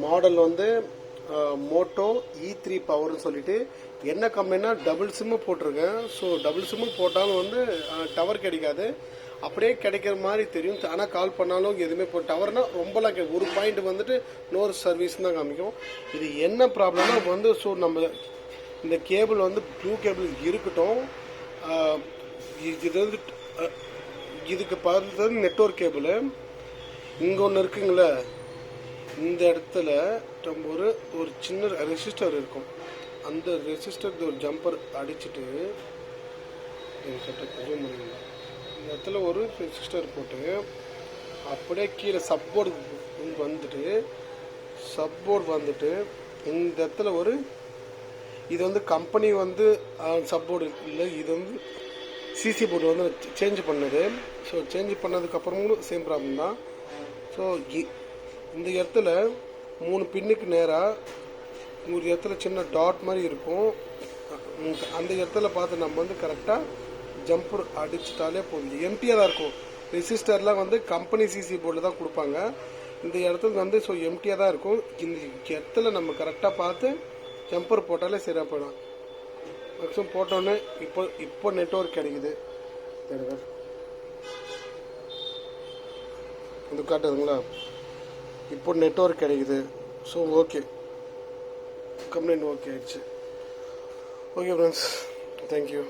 Model வந்து Moto E3 பவர்னு சொல்லிட்டு என்ன கம்பெனினா டபுள் சிம்மு போட்டிருக்கேன். ஸோ டபுள் சிம்மு போட்டாலும் வந்து டவர் கிடைக்காது, அப்படியே கிடைக்கிற மாதிரி தெரியும். ஆனால் கால் பண்ணாலும் எதுவுமே டவர்னால் ரொம்பலாம் ஒரு பாயிண்ட் வந்துட்டு நோ சர்வீஸ் தான் காமிக்கும். இது என்ன ப்ராப்ளம்னா வந்து ஸோ நம்ம இந்த கேபிள் வந்து ப்ளூ கேபிள் இருக்கட்டும், இது வந்து இதுக்கு பார்த்தது நெட்வொர்க் கேபிள். இங்கே ஒன்று இருக்குங்களே, இந்த இடத்துல நம்ம ஒரு சின்ன ரெசிஸ்டர் இருக்கும். அந்த ரெசிஸ்டருக்கு ஒரு ஜம்பர் அடிச்சுட்டு இந்த இடத்துல ஒரு ரெசிஸ்டர் போட்டு அப்படியே கீழே சப்போர்டு வந்துட்டு இந்த இடத்துல இது வந்து கம்பெனி வந்து சப்போர்டு இல்லை, இது வந்து சிசி போர்டு வந்து சேஞ்ச் பண்ணது. ஸோ சேஞ்ச் பண்ணதுக்கப்புறமும் சேம் ப்ராப்ளம் தான். ஸோ இந்த இடத்துல 3 பின்னுக்கு நேராக ஒரு இடத்துல சின்ன டாட் மாதிரி இருக்கும். அந்த இடத்துல பார்த்து நம்ம வந்து கரெக்டாக ஜம்பர் அடிச்சிட்டாலே போதும். எம்டியாக தான் இருக்கும். ரெசிஸ்டர்லாம் வந்து கம்பெனி சிசி போர்டில் தான் கொடுப்பாங்க. இந்த இடத்துக்கு வந்து ஸோ எம்டியாக தான் இருக்கும். இந்த இடத்துல நம்ம கரெக்டாக பார்த்து ஜம்பர் போட்டாலே சரியாக போயிடும். மேக்ஸிமம் போட்டோன்னே இப்போ நெட்வொர்க் கிடைக்குது. இது காட்டுதுங்களா, இப்போ நெட்வொர்க் கிடைக்குது. ஸோ ஓகே, கம்ப்ளைண்ட் ஓகே ஆயிடுச்சு. Okay friends, thank you.